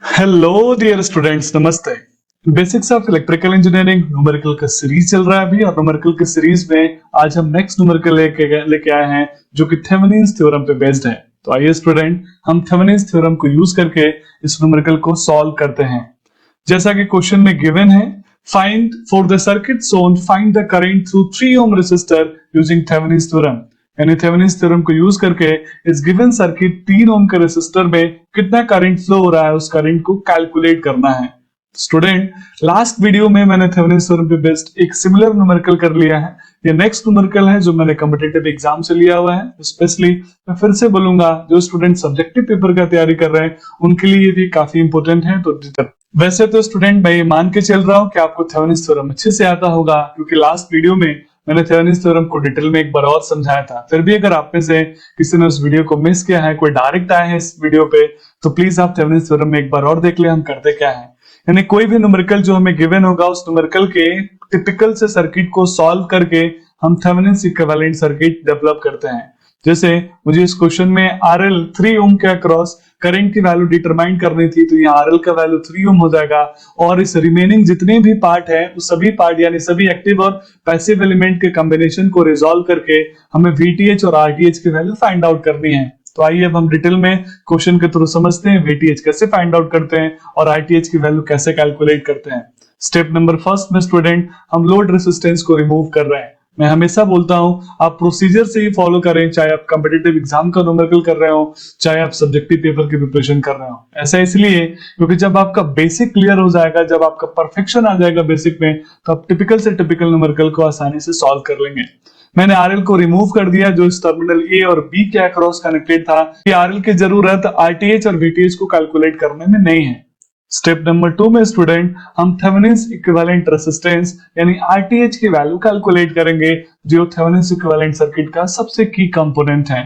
Hello dear students, नमस्ते। Basics of electrical engineering numerical का series चल रहा है अभी, और न्यूमेरिकल के सीरीज में आज हम नेक्स्ट न्यूमेरिकल लेके आए हैं जो कि थेवेनिन्स थ्योरम पे बेस्ड है। तो आइए स्टूडेंट, हम थेवेनिन्स थ्योरम को यूज करके इस न्यूमेरिकल को सॉल्व करते हैं। जैसा कि क्वेश्चन में गिवन है, find for the circuit shown find the current through 3 ohm resistor using Thevenin's theorem. यानी थेवेनिन्स थ्योरम को यूज करके इस गिवन सर्किट 3 ओम के रेसिस्टर में कितना करंट फ्लो हो रहा है उस करंट को कैलकुलेट करना है। स्टूडेंट, लास्ट वीडियो में मैंने थेवेनिन्स थ्योरम पे बेस्ड एक सिमिलर न्यूमेरिकल कर लिया है। ये नेक्स्ट न्यूमेरिकल है जो मैंने कॉम्पिटिटिव एग्जाम से लिया हुआ है। स्पेशली मैं फिर से बोलूंगा, जो स्टूडेंट सब्जेक्टिव पेपर का तैयारी कर रहे हैं उनके लिए ये भी काफी इंपॉर्टेंट है। तो वैसे तो स्टूडेंट, मैं ये मान के चल रहा हूँ कि आपको थेवेनिन्स थ्योरम अच्छे से आता होगा, क्योंकि लास्ट वीडियो में मैंने थेवेनिन्स थ्योरम को डिटेल में एक बार और समझाया था। फिर भी अगर आप में से किसी ने उस वीडियो को मिस किया है, कोई डायरेक्ट आया है इस वीडियो पे, तो प्लीज आप थेवेनिन्स थ्योरम में एक बार और देख ले हम करते क्या है। यानी कोई भी न्यूमेरिकल जो हमें गिवन होगा, उस न्यूमेरिकल के टिपिकल से सर्किट को सॉल्व करके हम थेवेनिन्स इक्विवेलेंट सर्किट डेवलप करते हैं। जैसे मुझे इस क्वेश्चन में RL 3 ओम के अक्रॉस करंट की वैल्यू डिटरमाइन करनी थी, तो यहाँ RL का वैल्यू 3 ओम हो जाएगा, और इस रिमेनिंग जितने भी पार्ट है उस सभी पार्ट यानी सभी एक्टिव और पैसिव एलिमेंट के कॉम्बिनेशन को रिजॉल्व करके हमें VTH और RTH की वैल्यू फाइंड आउट करनी है। तो आइए अब हम डिटेल में क्वेश्चन के थ्रू समझते हैं VTH कैसे फाइंड आउट करते हैं और RTH की वैल्यू कैसे कैलकुलेट करते हैं। स्टेप नंबर फर्स्ट में स्टूडेंट, हम लोड रेसिस्टेंस को रिमूव कर रहे हैं। मैं हमेशा बोलता हूं, आप प्रोसीजर से ही फॉलो करें, चाहे आप कॉम्पिटिटिव एग्जाम का न्यूमेरिकल कर रहे हो, चाहे आप सब्जेक्टिव पेपर की प्रिपरेशन कर रहे हो। ऐसा इसलिए क्योंकि जब आपका बेसिक क्लियर हो जाएगा, जब आपका परफेक्शन आ जाएगा बेसिक में, तो आप टिपिकल से टिपिकल न्यूमेरिकल को आसानी से सॉल्व कर लेंगे। मैंने RL को रिमूव कर दिया जो इस टर्मिनल A और B के अक्रॉस कनेक्टेड था। कि RL की जरूरत RTH और VTH को कैलकुलेट करने में नहीं है। स्टेप नंबर 2 में स्टूडेंट, हम थेवेनिन्स इक्विवेलेंट रेसिस्टेंस यानी RTH की वैल्यू कैलकुलेट करेंगे, जो थेवेनिन्स इक्विवेलेंट सर्किट का सबसे की कंपोनेंट है।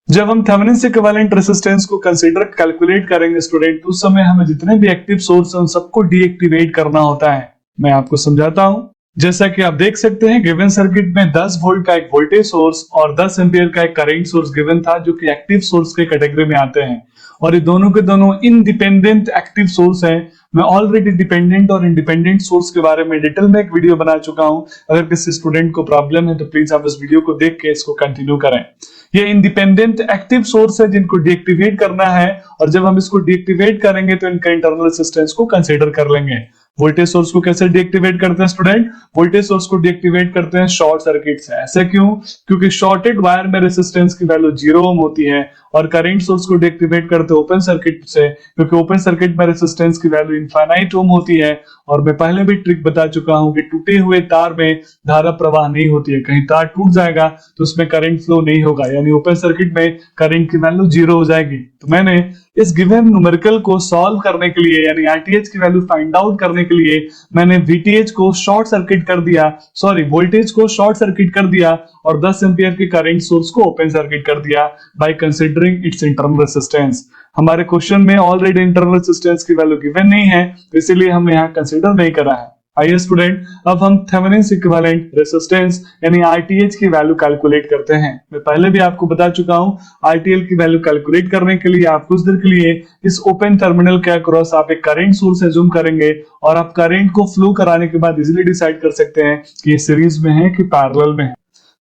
जब हम थेवेनिन्स इक्विवेलेंट रेसिस्टेंस को कंसीडर कैलकुलेट करेंगे स्टूडेंट, उस समय हमें जितने भी एक्टिव सोर्स हैं उन सबको डीएक्टिवेट करना होता है। मैं आपको समझाता हूं। जैसा कि आप देख सकते हैं, गिवन सर्किट में 10 वोल्ट का एक वोल्टेज सोर्स और 10 एम्पियर का एक करंट सोर्स गिवन था, जो कि एक्टिव सोर्स के कैटेगरी में आते हैं, और ये दोनों के दोनों इंडिपेंडेंट एक्टिव सोर्स हैं। मैं ऑलरेडी डिपेंडेंट और इंडिपेंडेंट सोर्स के बारे में डिटेल में एक वीडियो बना चुका हूं। अगर किसी स्टूडेंट को प्रॉब्लम है तो प्लीज आप इस वीडियो को देख के इसको कंटिन्यू करें। ये इंडिपेंडेंट एक्टिव सोर्स है जिनको डीएक्टिवेट करना है, और जब हम इसको डीएक्टिवेट करेंगे तो इनका इंटरनल रेजिस्टेंस को कंसीडर कर लेंगे। वोल्टेज सोर्स को कैसे डीएक्टिवेट करते हैं स्टूडेंट? वोल्टेज सोर्स को डीएक्टिवेट करते हैं शॉर्ट सर्किट से। ऐसे क्यों? क्योंकि शॉर्टेड वायर में रेजिस्टेंस की वैल्यू 0 ओम होती है, और करंट सोर्स को डीएक्टिवेट करते हैं ओपन सर्किट से, क्योंकि ओपन सर्किट में रेजिस्टेंस की वैल्यू इनफाइनाइट ओम होती है। और मैं पहले भी ट्रिक बता चुका हूं कि टूटे हुए तार में धारा प्रवाह नहीं होती है। कहीं तार टूट जाएगा तो उसमें करंट फ्लो नहीं होगा, यानी ओपन सर्किट में करंट की वैल्यू 0 हो जाएगी। तो मैंने इस गिवन न्यूमेरिकल को सॉल्व करने के लिए, यानी RTH की वैल्यू फाइंड आउट करने के लिए, मैंने VTH को शॉर्ट सर्किट कर दिया, सॉरी वोल्टेज को शॉर्ट सर्किट कर दिया, और 10 एम्पियर के करंट सोर्स को ओपन सर्किट कर दिया by considering its internal resistance. हमारे क्वेश्चन में ऑलरेडी इंटरनल रेजिस्टेंस की वैल्यू गिवन नहीं है, इसीलिए हमने यहाँ कंसीडर नहीं करा है। आइए स्टूडेंट, अब हम थेवेनिन्स इक्विवेलेंट रेजिस्टेंस यानी RTH की वैल्यू कैलकुलेट करते हैं। मैं पहले भी आपको बता चुका हूं, RTL की वैल्यू कैलकुलेट करने के लिए आप कुछ देर के लिए इस ओपन टर्मिनल के अक्रॉस आप एक करंट सोर्स एज्यूम करेंगे, और आप करंट को फ्लो कराने के बाद इजीली डिसाइड कर सकते हैं कि ये सीरीज में है कि पैरेलल में है।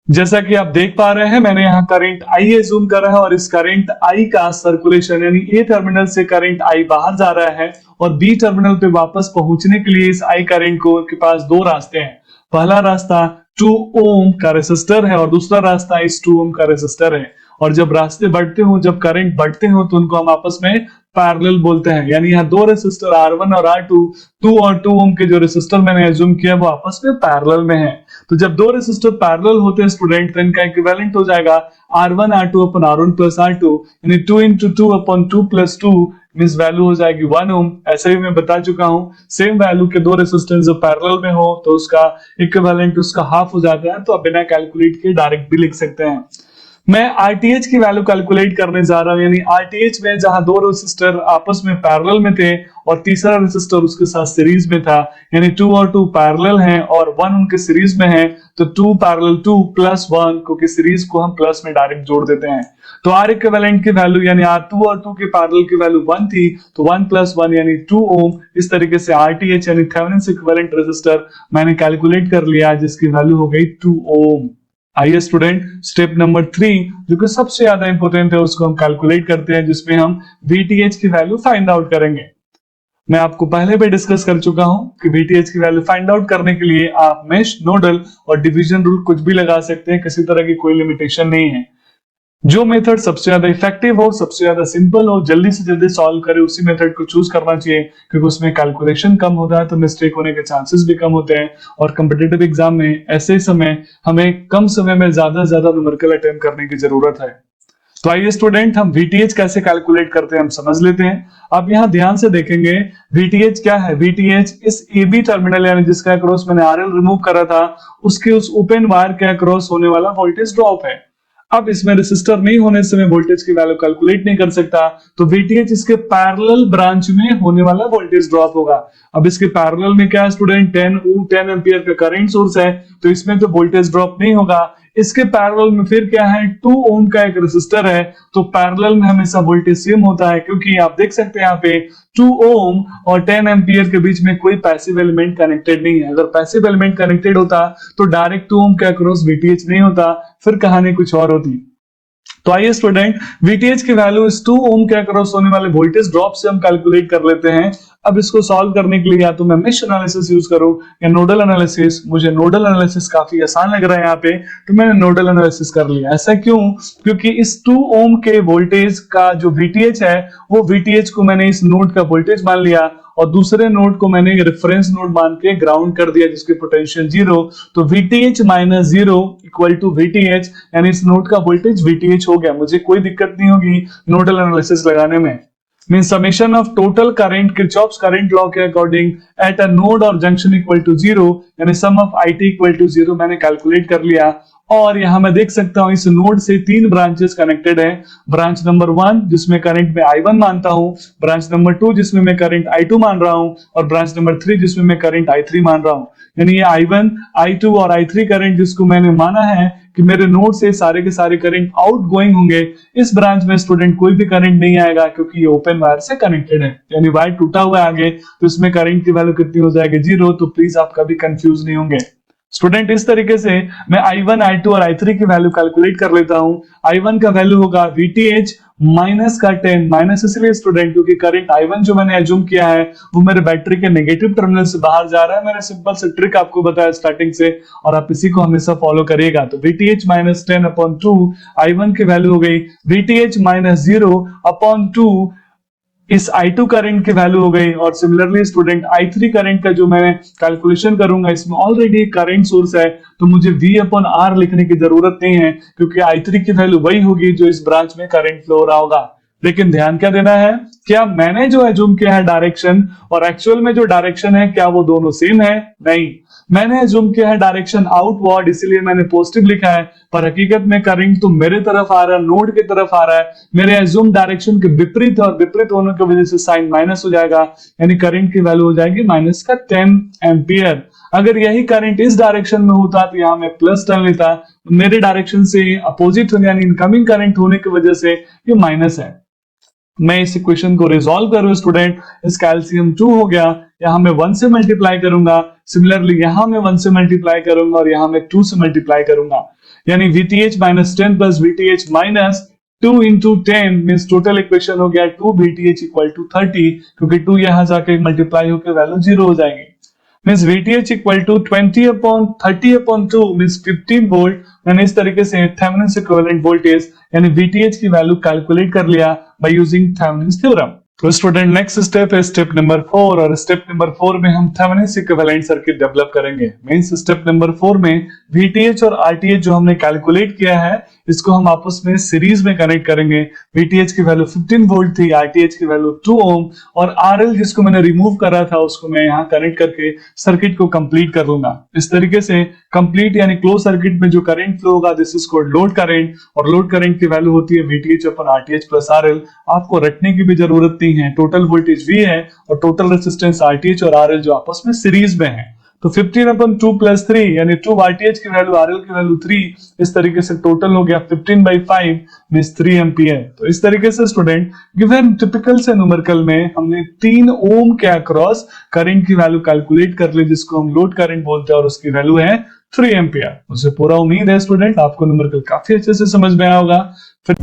जैसा कि आप देख पा रहे हैं, मैंने यहाँ करंट I एज्यूम करा है, और इस करंट I का सर्कुलेशन यानी A टर्मिनल से करंट I बाहर जा रहा है, और B टर्मिनल पे वापस पहुंचने के लिए इस I करंट को के पास दो रास्ते हैं। पहला रास्ता 2 ओम का रेसिस्टर है, और दूसरा रास्ता इस 2 ओम का रेसिस्टर है। और जब रास्ते बढ़ते हो, जब करंट बढ़ते हो, तो उनको हम आपस में पैरेलल बोलते हैं। यानी यहाँ दो रेसिस्टर R1 और R2, 2 और 2 ओम के जो रेसिस्टर मैंने एज्यूम किया वो आपस में पैरेलल में है। तो जब दो रेसिस्टर पैरेलल होते हैं स्टूडेंट, तो इनका इक्विवेलेंट हो जाएगा R1 R2 अपन R1 प्लस R2, यानी 2 into 2 अपन 2 प्लस 2 मींस वैल्यू हो जाएगी 1 ओम। ऐसे ही मैं बता चुका हूं, सेम वैल्यू के दो रेसिस्टेंस जो पैरेलल में हो तो उसका इक्विवेलेंट उसका हाफ हो जाता है। तो आप बिना कैलकुलेट किए डायरेक्ट भी लिख सकते हैं। मैं आरटीएच की वैल्यू कैलकुलेट करने जा रहा हूं, यानी आरटीएच में जहां दो रेसिस्टर आपस में पैरेलल में थे और तीसरा रेसिस्टर उसके साथ सीरीज में था, यानी 2 और 2 पैरेलल हैं और 1 उनके सीरीज में है, तो 2 पैरेलल 2 प्लस 1, क्योंकि सीरीज को हम प्लस में डायरेक्ट जोड़ देते हैं। तो आर इक्विवेलेंट की वैल्यू यानी R2 और 2 के पैरेलल की वैल्यू 1 थी, तो 1 प्लस 1 यानी 2 ओम। इस तरीके से आरटीएच यानी थेवेनिन इक्विवेलेंट रेसिस्टर मैंने कैलकुलेट कर लिया, जिसकी वैल्यू हो गई 2 ओम। आइए स्टूडेंट, स्टेप नंबर 3 जो कि सबसे ज्यादा इंपॉर्टेंट है उसको हम कैलकुलेट करते हैं, जिसमें हम VTH की वैल्यू फाइंड आउट करेंगे। मैं आपको पहले भी डिस्कस कर चुका हूं कि VTH की वैल्यू फाइंड आउट करने के लिए आप मेश, नोडल और डिवीजन रूल कुछ भी लगा सकते हैं, किसी तरह की कोई लिमिटेशन नहीं है। जो मेथड सबसे ज्यादा इफेक्टिव हो, सबसे ज्यादा सिंपल हो, जल्दी से जल्दी सॉल्व करे, उसी मेथड को चूज करना चाहिए, क्योंकि उसमें कैलकुलेशन कम होता है तो मिस्टेक होने के चांसेस भी कम होते हैं। और कॉम्पिटिटिव एग्जाम में ऐसे समय हमें कम समय में ज्यादा न्यूमेरिकल अटेम्प्ट करने की जरूरत है। तो आइए स्टूडेंट, हम VTH कैसे कैलकुलेट करते हैं हम समझ लेते हैं। आप यहाँ ध्यान से देखेंगे VTH क्या है। VTH इस AB टर्मिनल यानी जिसका अक्रॉस मैंने RL रिमूव करा था, उसके उस ओपन वायर के अक्रॉस होने वाला वोल्टेज ड्रॉप है। अब इसमें रेसिस्टर नहीं होने से मैं वोल्टेज की वैल्यू कैलकुलेट नहीं कर सकता, तो VTH इसके पैरेलल ब्रांच में होने वाला वोल्टेज ड्रॉप होगा। अब इसके पैरेलल में क्या है स्टूडेंट, 10 एम्पियर का करंट सोर्स है, तो इसमें तो वोल्टेज ड्रॉप नहीं होगा। इसके पैरेलल में फिर क्या है, 2 ओम का एक रेसिस्टर है, तो पैरेलल में हमेशा वोल्टेज सेम होता है, क्योंकि आप देख सकते हैं यहाँ पे 2 ओम और 10 एम्पियर के बीच में कोई पैसिव एलिमेंट कनेक्टेड नहीं है। अगर पैसिव एलिमेंट कनेक्टेड होता तो डायरेक्ट 2 ओम के अक्रॉस VTH नहीं होता, फिर कहानी कुछ और होती। तो आइए स्टूडेंट, VTH की वैल्यू इस 2 ओम के अक्रॉस होने वाले वोल्टेज ड्रॉप से हम कैलकुलेट कर लेते हैं। अब इसको सॉल्व करने के लिए या तो मैं मेश एनालिसिस यूज करूं या नोडल एनालिसिस। मुझे नोडल एनालिसिस काफी आसान लग रहा है यहाँ पे, तो मैंने नोडल एनालिसिस कर लिया। ऐसा क्यों? क्योंकि इस 2 ओम के वोल्टेज का जो VTH है, वो VTH को मैंने इस नोड का वोल्टेज मान लिया और दूसरे नोड को मैंने रेफरेंस नोड मान के ग्राउंड कर दिया, जिसकी पोटेंशियल 0। तो VTH minus 0 equal to VTH, यानी इस नोड का वोल्टेज VTH हो गया। मुझे कोई दिक्कत नहीं होगी नोडल एनालिसिस लगाने में। Mean summation of total current Kirchhoff's current law के अकॉर्डिंग एट अ नोड और जंक्शन इक्वल टू 0, यानी सम ऑफ IT इक्वल टू 0 मैंने कैलकुलेट कर लिया। और यहां मैं देख सकता हूं इस नोड से 3 ब्रांचेस कनेक्टेड है। ब्रांच नंबर 1 जिसमें करंट में I1 मानता हूं, ब्रांच नंबर 2 जिसमें मैं करंट I2 मान रहा हूं, और ब्रांच नंबर 3 जिसमें मैं करंट I3 मान रहा हूं। यानी ये I1, I2 और I3 करंट जिसको मैंने माना है कि मेरे नोड से सारे के सारे करंट आउट गोइंग होंगे। इस ब्रांच में स्टूडेंट कोई भी करंट नहीं आएगा, क्योंकि ये ओपन वायर से कनेक्टेड है, यानी वायर टूटा हुआ है आगे, तो इसमें करंट की वैल्यू कितनी हो जाएगी, 0। तो प्लीज आप कभी कंफ्यूज नहीं होंगे स्टूडेंट। इस तरीके से मैं I1, I2 और I3 की वैल्यू कैलकुलेट कर लेता हूं। I1 का वैल्यू होगा VTH माइनस का 10, माइनस इसलिए स्टूडेंट क्योंकि करंट I1 जो मैंने एज्यूम किया है वो मेरे बैटरी के नेगेटिव टर्मिनल से बाहर जा रहा है। मैंने सिंपल से ट्रिक आपको बताया स्टार्टिंग से, और आप इसी को हमेशा फॉलो करिएगा। तो VTH माइनस 10 अपॉन 2, I1 की वैल्यू हो गई VTH माइनस 0 अपॉन 2, इस I2 करंट की वैल्यू हो गई। और सिमिलरली स्टूडेंट I3 करंट का जो मैं कैलकुलेशन करूंगा, इसमें ऑलरेडी करंट सोर्स है, तो मुझे V अपॉन R लिखने की जरूरत नहीं है, क्योंकि I3 की वैल्यू वही होगी जो इस ब्रांच में करंट फ्लो हो रहा होगा। लेकिन ध्यान क्या देना है, क्या मैंने जो एज्यूम किया है डायरेक्शन और एक्चुअल में जो डायरेक्शन है, क्या वो दोनों सेम है? नहीं, मैंने एज्यूम किया है डायरेक्शन आउटवर्ड, इसीलिए मैंने पॉजिटिव लिखा है, पर हकीकत में करंट तो मेरे तरफ आ रहा है, नोड की तरफ आ रहा है। मेरे एज्यूम डायरेक्शन के विपरीत है, और विपरीत होने की वजह से साइन माइनस हो जाएगा, यानी करंट की वैल्यू हो जाएगी माइनस का 10 एम्पियर। अगर यही करंट इस डायरेक्शन में होता तो यहां मैं प्लस डाल लेता, मेरे डायरेक्शन से अपोजिट यानी इनकमिंग करंट होने की वजह से ये माइनस है। मैं इस इक्वेशन को रिजॉल्व करूं स्टूडेंट, इस कैल्शियम 2 हो गया, यहां मैं 1 से मल्टीप्लाई करूंगा, सिमिलरली यहां मैं 1 से मल्टीप्लाई करूंगा और यहां मैं 2 से मल्टीप्लाई करूंगा, यानी VTH minus 10 plus VTH minus 2 into 10 means total equation हो गया 2 VTH इक्वल टू 30, क्योंकि 2 यहां जाके मल्टीप्लाई होकर वैल्यू 0 हो जाएगी। Means VTH equal to 20 upon 30 upon 2 means 15 volt. मैंने इस तरीके से थेवेनिन इक्विवेलेंट वोल्टेज यानी VTH की वैल्यू कैलकुलेट कर लिया बाय यूजिंग थेवेनिन थ्योरम। तो स्टूडेंट नेक्स्ट स्टेप है स्टेप नंबर 4, और स्टेप नंबर 4 में हम थेवेनिन इक्विवेलेंट सर्किट डेवलप करेंगे। मींस स्टेप नंबर 4 में VTH और RTH जो हमने कैलकुलेट किया है, इसको हम आपस में सीरीज में कनेक्ट करेंगे। VTH की वैल्यू 15 वोल्ट थी, RTH की वैल्यू 2 ओम, और RL जिसको मैंने रिमूव करा था उसको मैं यहाँ कनेक्ट करके सर्किट को कंप्लीट कर लूंगा। इस तरीके से कंप्लीट यानी क्लोज सर्किट में जो करंट फ्लो होगा this is called load current, और लोड करंट की वैल्यू होती है VTH अपन RTH प्लस RL। आपको रटने की भी जरूरत नहीं है, टोटल वोल्टेज V है और टोटल रेजिस्टेंस RTH और RL जो आपस में सीरीज में है। तो 15 अपन 2 प्लस 3 यानी 2 RTH की वैल्यू RL की वैल्यू 3, इस तरीके से टोटल हो गया 15/5 मींस 3 एम्पियर। तो इस तरीके से स्टूडेंट गिवन टिपिकल से न्यूमेरिकल में हमने 3 ओम के अक्रॉस करंट की वैल्यू कैलकुलेट कर ली जिसको हम लोड करंट बोलते हैं और उसकी वैल्यू है 3 एम्पियर। मुझे पूरा उम्मीद है स्टूडेंट आपको न्यूमेरिकल काफी अच्छे से समझ में आया होगा। फिर